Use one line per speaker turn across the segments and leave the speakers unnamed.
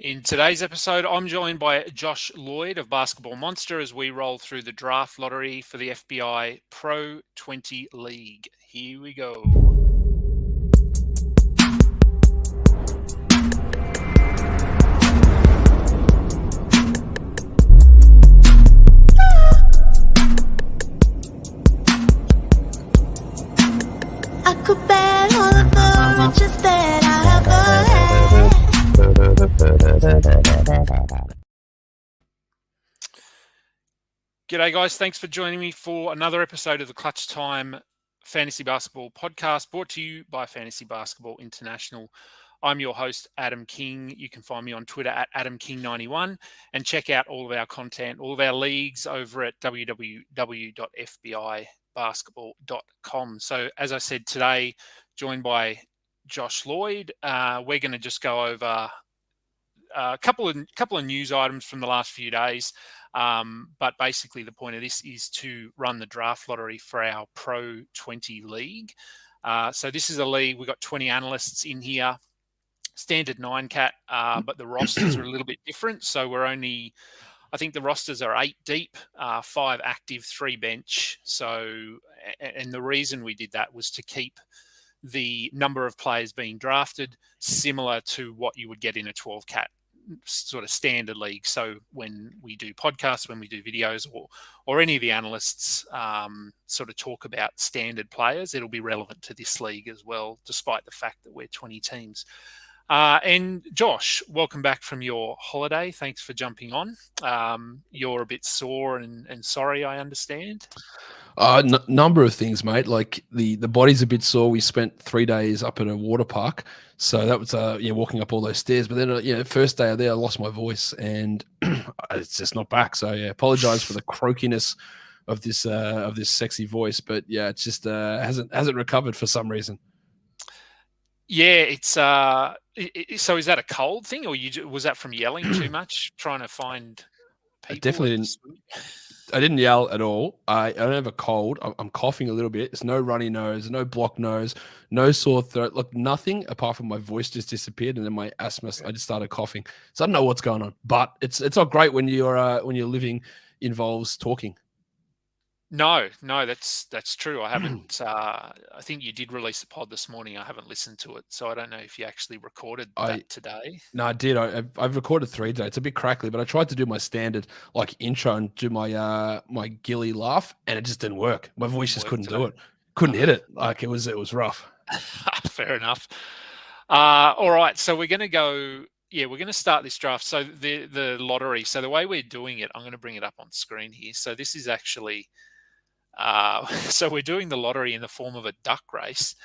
In today's episode, I'm joined by Josh Lloyd of Basketball Monster as we roll through the draft lottery for the FBI Pro-20 League. Here we go.
I could bet all of the riches that I ever had.
G'day guys, thanks for joining me for another episode of the Clutch Time Fantasy Basketball Podcast, brought to you by Fantasy Basketball International. I'm your host, Adam King. You can find me on Twitter at AdamKing91 and check out all of our content, all of our leagues over at www.fbibasketball.com. So as I said today, joined by Josh Lloyd, we're going to just go over a couple of news items from the last few days. But basically the point of this is to run the draft lottery for our Pro-20 League. So this is a league, we've got 20 analysts in here, standard 9-cat, but the rosters are a little bit different. So we're only, I think the rosters are 8 deep, 5 active, 3 bench. So, and the reason we did that was to keep the number of players being drafted similar to what you would get in a 12-cat sort of standard league. So when we do podcasts, when we do videos, or any of the analysts sort of talk about standard players, it'll be relevant to this league as well, despite the fact that we're 20 teams. And Josh, welcome back from your holiday. Thanks for jumping on. You're a bit sore and sorry, I understand.
Number of things, mate. Like the body's a bit sore. We spent 3 days up at a water park, so that was walking up all those stairs. But then first day there, I lost my voice, and it's just not back. So apologize for the croakiness of this sexy voice, but it's just hasn't recovered for some reason.
Yeah, it's so is that a cold thing, or was that from yelling too much, trying to find people?
I definitely didn't. I didn't yell at all. I don't have a cold. I'm coughing a little bit. There's no runny nose, no blocked nose, no sore throat. Look, nothing apart from my voice just disappeared, and then my asthma. I just started coughing. So I don't know what's going on. But it's not great when your living involves talking.
No, that's true. I haven't. I think you did release a pod this morning. I haven't listened to it, so I don't know if you actually recorded that today.
No, I did. I've recorded 3 today. It's a bit crackly, but I tried to do my standard intro and do my my gilly laugh, and it just didn't work. My voice just couldn't do it. Couldn't hit it. Like it was rough.
Fair enough. All right, so we're going to go. Yeah, we're going to start this draft. So the lottery. So the way we're doing it, I'm going to bring it up on screen here. So this is actually. So we're doing the lottery in the form of a duck race,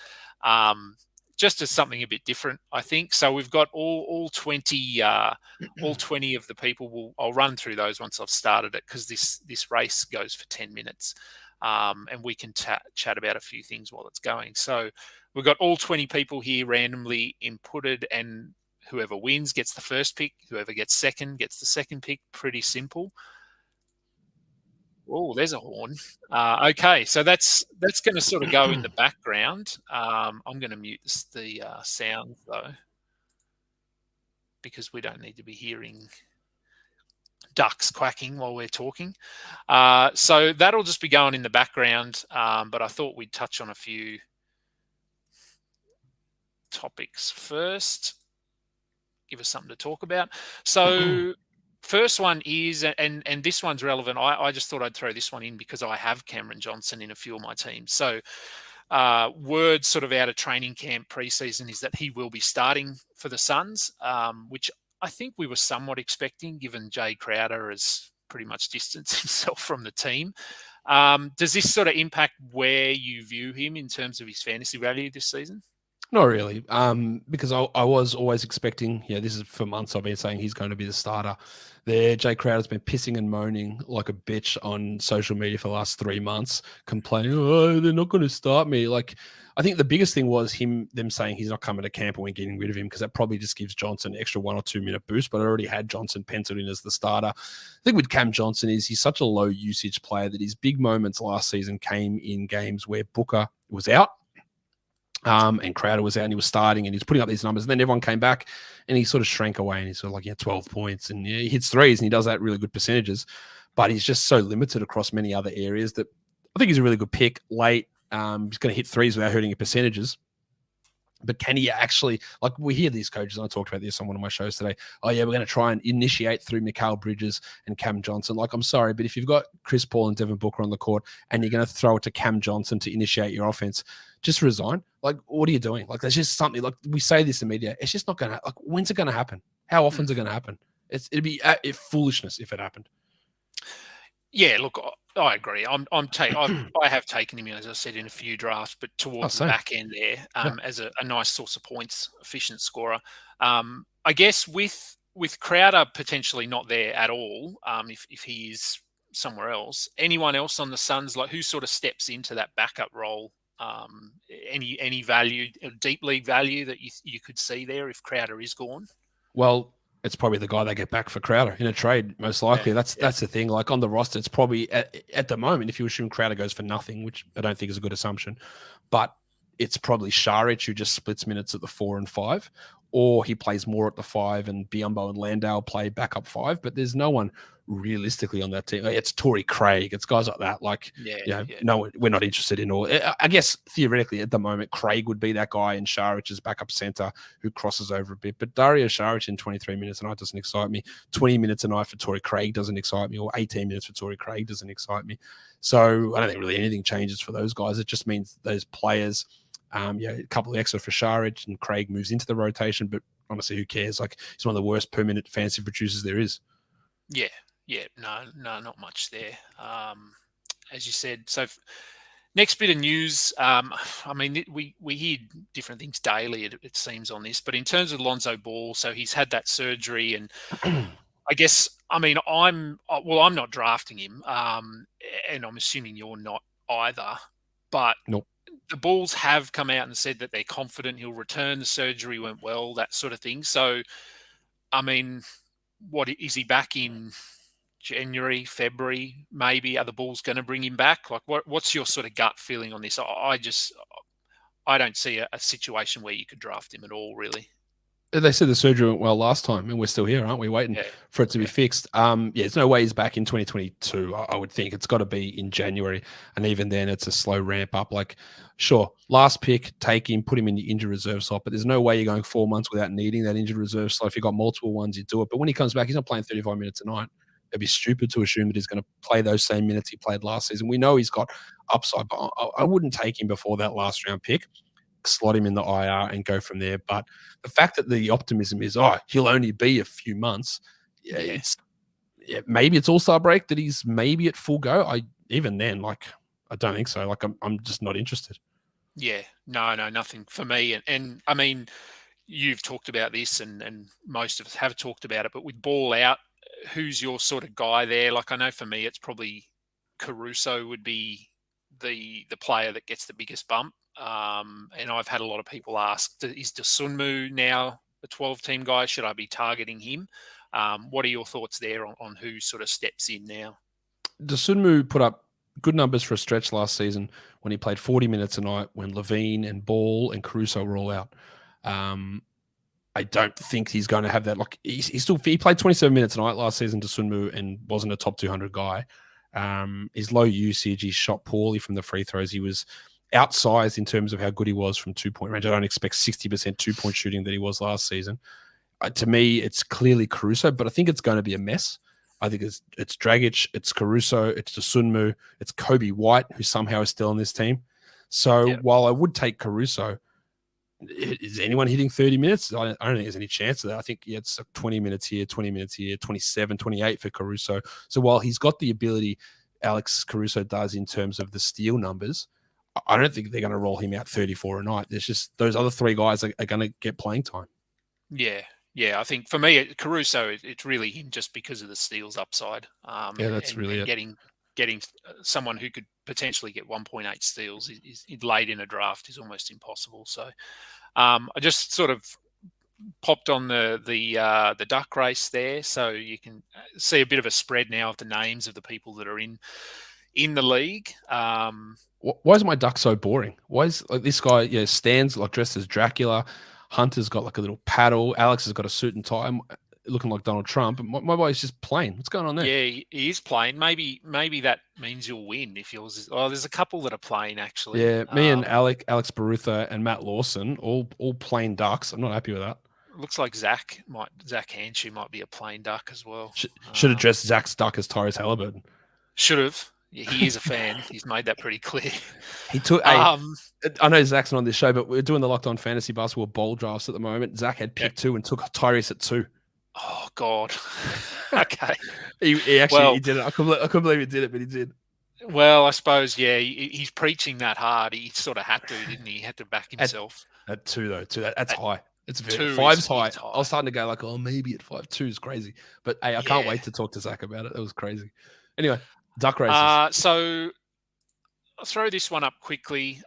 just as something a bit different, I think. So we've got all 20 of the people. I'll run through those once I've started it, because this race goes for 10 minutes, and we can chat about a few things while it's going. So we've got all 20 people here randomly inputted, and whoever wins gets the first pick. Whoever gets second gets the second pick. Pretty simple. Oh, there's a horn. Okay, so that's going to sort of go in the background. I'm going to mute the sound though, because we don't need to be hearing ducks quacking while we're talking. So that'll just be going in the background. But I thought we'd touch on a few topics first. Give us something to talk about. So. First one is, and this one's relevant. I just thought I'd throw this one in because I have Cameron Johnson in a few of my teams. So word sort of out of training camp preseason is that he will be starting for the Suns, which I think we were somewhat expecting, given Jay Crowder has pretty much distanced himself from the team. Does this sort of impact where you view him in terms of his fantasy value this season?
Not really, because I was always expecting, this is for months I've been saying he's going to be the starter. Jay Crowder's been pissing and moaning like a bitch on social media for the last 3 months, complaining, they're not going to start me. Like, I think the biggest thing was them saying he's not coming to camp and we're getting rid of him, because that probably just gives Johnson an extra 1 or 2 minute boost, but I already had Johnson penciled in as the starter. The thing with Cam Johnson is he's such a low usage player that his big moments last season came in games where Booker was out. And Crowder was out and he was starting and he was putting up these numbers. And then everyone came back and he sort of shrank away and he's sort of like, 12 points and he hits threes and he does that really good percentages. But he's just so limited across many other areas that I think he's a really good pick late. He's going to hit threes without hurting your percentages. But can he actually, like we hear these coaches, and I talked about this on one of my shows today, oh yeah, we're going to try and initiate through Mikal Bridges and Cam Johnson. Like, I'm sorry, but if you've got Chris Paul and Devin Booker on the court and you're going to throw it to Cam Johnson to initiate your offense, just resign. Like, what are you doing? Like, there's just something, like we say this in media, it's just not going to, like, when's it going to happen? How often is it going to happen? It'd be foolishness if it happened.
Yeah, look, I agree. I have taken him, as I said, in a few drafts, but towards the back end there, as a nice source of points, efficient scorer. I guess with Crowder potentially not there at all, if he is somewhere else, anyone else on the Suns, like who sort of steps into that backup role? Any value, deep league value that you could see there if Crowder is gone?
Well, it's probably the guy they get back for Crowder in a trade, most likely. That's the thing. Like on the roster, it's probably at the moment, if you assume Crowder goes for nothing, which I don't think is a good assumption, but it's probably Šarić who just splits minutes at the 4 and 5, or he plays more at the 5 and Biyombo and Landale play backup 5. But there's no one realistically on that team. It's Torrey Craig. It's guys like that. Like, no, we're not interested in all. I guess theoretically at the moment, Craig would be that guy in Šarić's backup center who crosses over a bit. But Dario Šarić in 23 minutes a night doesn't excite me. 20 minutes a night for Torrey Craig doesn't excite me, or 18 minutes for Torrey Craig doesn't excite me. So I don't think really anything changes for those guys. It just means those players, a couple of extra for Šarić and Craig moves into the rotation. But honestly, who cares? Like, he's one of the worst per minute fantasy producers there is.
Yeah, no, not much there. As you said. So next bit of news, I mean, we hear different things daily, it seems, on this. But in terms of Lonzo Ball, so he's had that surgery, and I guess, I mean, I'm not drafting him, and I'm assuming you're not either. But
nope.
The Bulls have come out and said that they're confident he'll return. The surgery went well, that sort of thing. So, I mean, what is he back in January, February, maybe? Are the Bulls going to bring him back? Like, what's your sort of gut feeling on this? I don't see a situation where you could draft him at all, really.
They said the surgery went well last time, and we're still here, aren't we? Waiting for it to be fixed. There's no way he's back in 2022. I would think it's got to be in January, and even then, it's a slow ramp up. Like, sure, last pick, take him, put him in the injured reserve slot, but there's no way you're going 4 months without needing that injured reserve slot. If you've got multiple ones, you do it. But when he comes back, he's not playing 35 minutes a night. It'd be stupid to assume that he's going to play those same minutes he played last season. We know he's got upside, but I wouldn't take him before that last round pick. Slot him in the IR and go from there. But the fact that the optimism is, he'll only be a few months. Maybe it's All-Star break that he's maybe at full go. Even then, like, I don't think so. Like, I'm just not interested.
Yeah, no, nothing for me. And I mean, you've talked about this, and most of us have talked about it. But with Ball out, who's your sort of guy there? Like, I know for me, it's probably Caruso would be the player that gets the biggest bump. And I've had a lot of people ask, is Dosunmu now a 12-team guy? Should I be targeting him? What are your thoughts there on who sort of steps in now?
Dosunmu put up good numbers for a stretch last season when he played 40 minutes a night when Levine and Ball and Caruso were all out. I don't think he's going to have that. Like, he played 27 minutes a night last season, Dosunmu, and wasn't a top 200 guy. His low usage, he shot poorly from the free throws. He was outsized in terms of how good he was from 2-point range. I don't expect 60% 2-point shooting that he was last season. To me, it's clearly Caruso, but I think it's going to be a mess. I think it's Dragic, it's Caruso, it's Dosunmu, it's Kobe White, who somehow is still on this team. So while I would take Caruso, is anyone hitting 30 minutes? I don't think there's any chance of that. I think it's 20 minutes here, 20 minutes here, 27, 28 for Caruso. So while he's got the ability Alex Caruso does in terms of the steal numbers, I don't think they're going to roll him out 34 a night. There's just those other three guys are going to get playing time.
Yeah. I think for me, Caruso, it's really him just because of the steals upside.
That's really it.
Getting someone who could potentially get 1.8 steals is late in a draft is almost impossible. So I just sort of popped on the duck race there, so you can see a bit of a spread now of the names of the people that are in in the league.
Why is my duck so boring? Why is like this guy? Yeah, stands like dressed as Dracula. Hunter's got like a little paddle. Alex has got a suit and tie, looking like Donald Trump. And my boy's just plain. What's going on there?
Yeah, he is playing. Maybe that means you'll win if yours is. Oh, there's a couple that are playing actually.
Yeah, me and Alex Barutha and Matt Lawson, all plain ducks. I'm not happy with that.
Looks like Zach Hanshu might be a plain duck as well.
Should have dressed Zach's duck as Tyrese Halliburton.
Should have. Yeah, he is a fan. He's made that pretty clear.
He took. I know Zach's not on this show, but we're doing the Locked On Fantasy Basketball bowl drafts at the moment. Zach had pick 2 and took Tyrese at 2.
Oh God. Okay.
he actually he did it. I couldn't believe he did it, but he did.
Well, I suppose he's preaching that hard. He sort of had to, didn't he? He had to back himself.
At 2 though, that's high. It's very 5's high. I was starting to go like, oh, maybe at 5. 2 is crazy, but hey, I can't wait to talk to Zach about it. It was crazy. Anyway, duck races.
So I'll throw this one up quickly.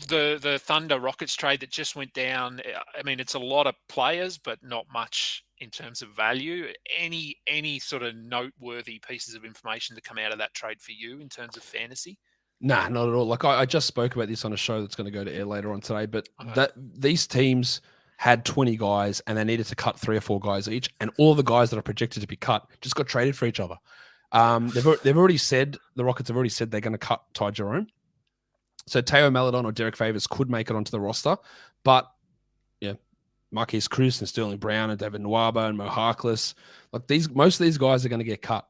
The Thunder Rockets trade that just went down. I mean, it's a lot of players, but not much in terms of value. Any sort of noteworthy pieces of information to come out of that trade for you in terms of fantasy?
Nah, not at all. Like I just spoke about this on a show that's going to go to air later on today, but these teams had 20 guys and they needed to cut 3 or 4 guys each, and all the guys that are projected to be cut just got traded for each other. They've already said, the Rockets have already said they're going to cut Ty Jerome. So Teo Maledon or Derek Favors could make it onto the roster, but Marquise Cruz and Sterling Brown and David Nwaba and Mo Harkless, like most of these guys are going to get cut.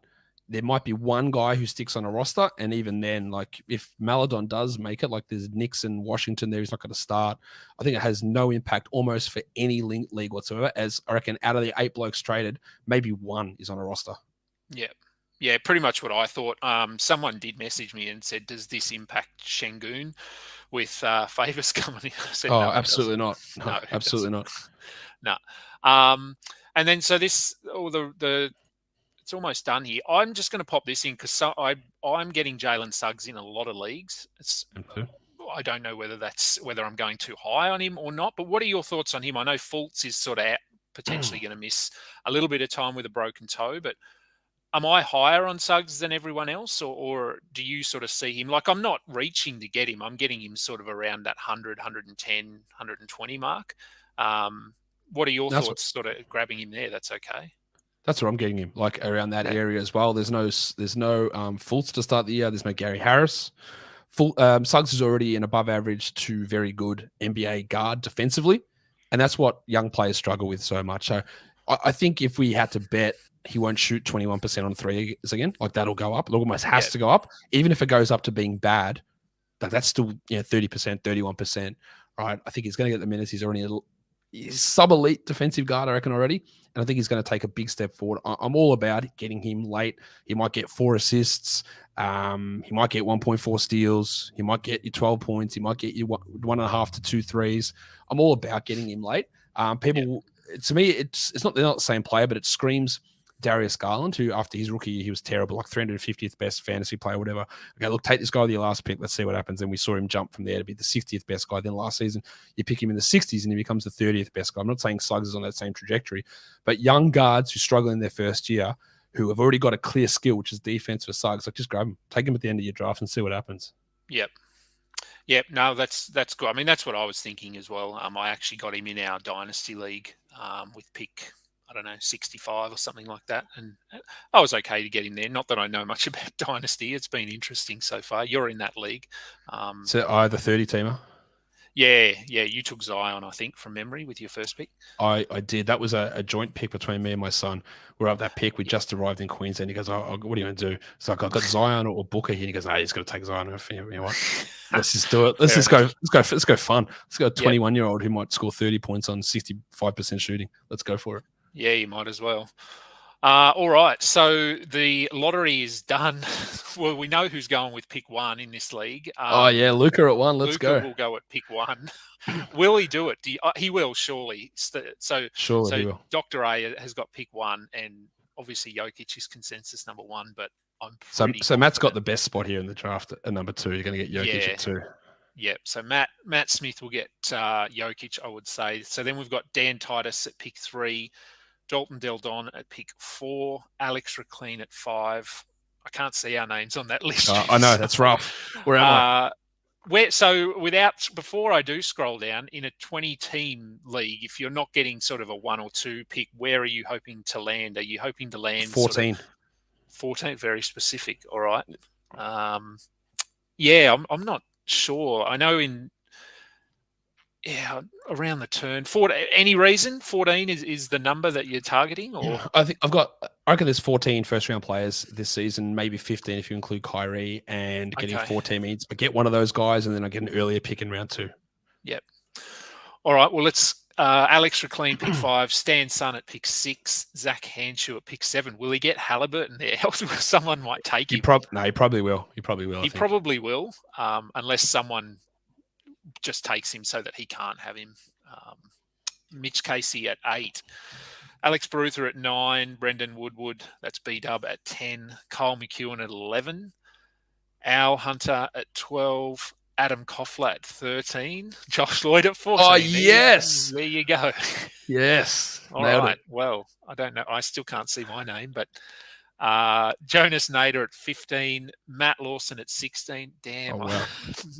There might be one guy who sticks on a roster, and even then, like if Maledon does make it, like there's Knicks and Washington there, he's not going to start. I think it has no impact almost for any league whatsoever, as I reckon out of the 8 blokes traded, maybe 1 is on a roster.
Yeah, pretty much what I thought. Someone did message me and said, does this impact Şengün with Favors coming in? I said,
no,
absolutely
not. No, absolutely not.
No. And then so this, it's almost done here. I'm just going to pop this in because I'm getting Jalen Suggs in a lot of leagues. I don't know whether I'm going too high on him or not, but what are your thoughts on him? I know Fultz is sort of potentially going to miss a little bit of time with a broken toe, but am I higher on Suggs than everyone else, or do you sort of see him? Like, I'm not reaching to get him. I'm getting him sort of around that 100, 110, 120 mark. What are your thoughts sort of grabbing him there? That's okay.
That's where I'm getting him, like around that area as well. There's no Fultz to start the year. There's no Gary Harris. Suggs is already an above average to very good NBA guard defensively, and that's what young players struggle with so much. So I think if we had to bet, he won't shoot 21% on 3s again. Like that'll go up. It almost has to go up. Even if it goes up to being bad, like that's still 30%, 31%. Right? I think he's going to get the minutes. He's already he's sub-elite defensive guard, I reckon, already. And I think he's going to take a big step forward. I'm all about getting him late. He might get 4 assists. He might get 1.4 steals. He might get you 12 points. He might get you 1.5 to 2 threes. I'm all about getting him late. To me, it's not, they're not the same player, but it screams Darius Garland, who after his rookie year, he was terrible, like 350th best fantasy player, whatever. Okay, look, take this guy with your last pick. Let's see what happens. And we saw him jump from there to be the 60th best guy. Then last season, you pick him in the 60s and he becomes the 30th best guy. I'm not saying Suggs is on that same trajectory, but young guards who struggle in their first year, who have already got a clear skill, which is defense for Suggs, like just grab him, take him at the end of your draft and see what happens.
Yep. No, that's good. I mean, that's what I was thinking as well. I actually got him in our dynasty league with pick, 65 or something like that. And I was okay to get him there. Not that I know much about dynasty. It's been interesting so far. You're in that league.
So I, the 30-teamer?
Yeah. You took Zion, I think, from memory with your first pick.
I did. That was a joint pick between me and my son. We're up that pick. We just arrived in Queensland. He goes, what are you going to do? It's like, I've got Zion or Booker here. He goes, he's going to take Zion. You know what? Let's just do it. Let's go fun. Let's go a 21-year-old who might score 30 points on 65% shooting. Let's go for it.
Yeah, you might as well. All right. So the lottery is done. Well, we know who's going with pick 1 in this league.
Luca at 1. Let's go.
Luca will go at pick 1. Will he do it? He will, surely.
Surely he will.
Dr. A has got pick 1, and obviously Jokic is consensus number 1, but I'm
so Matt's got the best spot here in the draft at number 2. You're going to get Jokic at 2.
Yep. So Matt Smith will get Jokic, I would say. So then we've got Dan Titus at pick 3. Dalton Del Don at pick 4, Alex Reclean at 5. I can't see our names on that list.
I know, that's rough. Where am I?
Before I do scroll down, in a 20-team league, if you're not getting sort of a 1 or 2 pick, where are you hoping to land? Are you hoping to land
14?
14, very specific. All right. Yeah, I'm not sure. I know around the turn. Any reason 14 is the number that you're targeting? Or
yeah, I reckon there's 14 first-round players this season, maybe 15 if you include Kyrie, and getting 14 means I get one of those guys, and then I get an earlier pick in round 2.
Yep. All right. Well, let's Alex Reclean pick 5, Stan Sun at pick 6, Zach Hanshaw at pick 7. Will he get Halliburton there? Someone might take him.
No, he probably will. He probably will.
Unless someone just takes him so that he can't have him. Mitch Casey at 8, Alex Baruther at 9, Brendan Woodward, that's B-Dub, at 10, Kyle McEwen at 11, Al Hunter at 12, Adam Koffler at 13, Josh Lloyd at 14.
Oh, yes.
There you go.
Yes.
All right. Well, I don't know. I still can't see my name, but Jonas Nader at 15, Matt Lawson at 16. Damn.
Oh,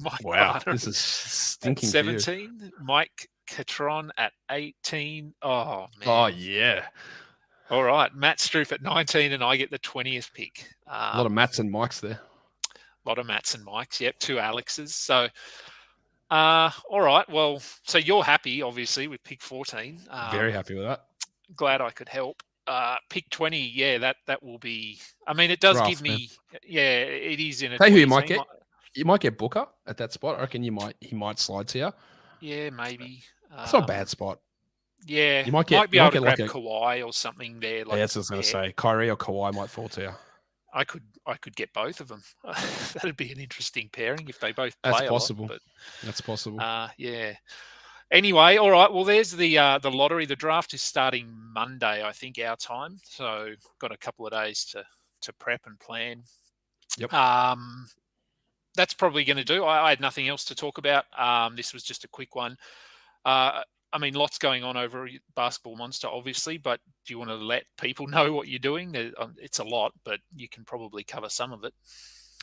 wow.
Wow.
This is stinking.
At 17, Mike Catron at 18. Oh, man.
Oh, yeah.
All right. Matt Struth at 19, and I get the 20th pick.
A lot of Matts and Mikes there.
A lot of Matts and Mikes. Yep. 2 Alexes. So, all right. Well, so you're happy, obviously, with pick 14.
Very happy with that.
Glad I could help. Pick 20, yeah, that will be. I mean, it does give me. Man. Yeah, it is in a.
Tell you who you might get. You might get Booker at that spot. I reckon he might slide to you.
Yeah, maybe.
It's not a bad spot.
Yeah,
you might
be able to grab Kawhi or something there.
Like, yeah, that's what I was going to say. Kyrie or Kawhi might fall to you.
I could get both of them. That'd be an interesting pairing if they both play.
That's possible.
A lot, but,
that's possible.
Yeah. Anyway, all right. Well, there's the lottery. The draft is starting Monday, I think, our time. So got a couple of days to prep and plan.
Yep.
That's probably going to do. I had nothing else to talk about. This was just a quick one. I mean, lots going on over at Basketball Monster, obviously, but do you want to let people know what you're doing? It's a lot, but you can probably cover some of it.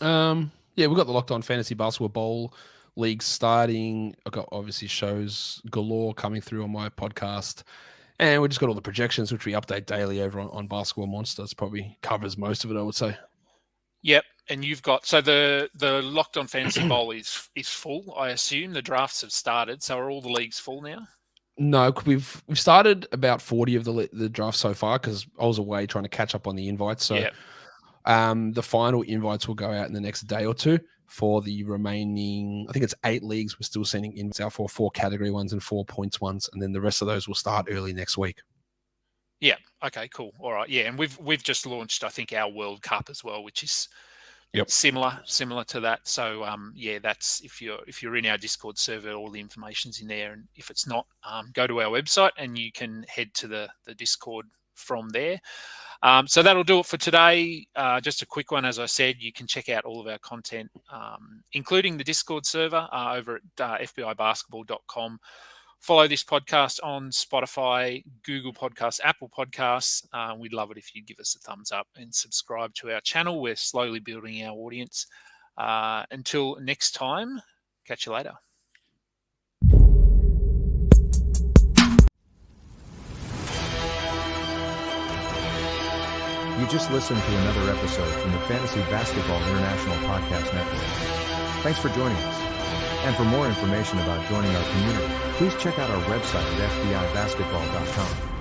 Yeah, we've got the Locked On Fantasy Basketball Bowl League starting. I've got obviously shows galore coming through on my podcast. And we just got all the projections, which we update daily over on Basketball Monsters. Probably covers most of it, I would say.
Yep. And you've got, so the Locked On Fantasy Bowl is full, I assume. The drafts have started. So are all the leagues full now?
No, we've started about 40 of the drafts so far because I was away trying to catch up on the invites. So the final invites will go out in the next day or two for the remaining, I think it's 8 leagues. We're still sending invites out for 4 category ones and 4 points ones. And then the rest of those will start early next week.
Yeah. Okay, cool. All right. Yeah. And we've just launched, I think, our World Cup as well, which is similar to that. So that's if you're in our Discord server, all the information's in there. And if it's not, go to our website and you can head to the Discord from there. So that'll do it for today. Just a quick one, as I said, you can check out all of our content, including the Discord server over at fbibasketball.com. Follow this podcast on Spotify, Google Podcasts, Apple Podcasts. We'd love it if you give us a thumbs up and subscribe to our channel. We're slowly building our audience. Until next time, catch you later.
You just listened to another episode from the Fantasy Basketball International Podcast Network. Thanks for joining us. And for more information about joining our community, please check out our website at fbibasketball.com.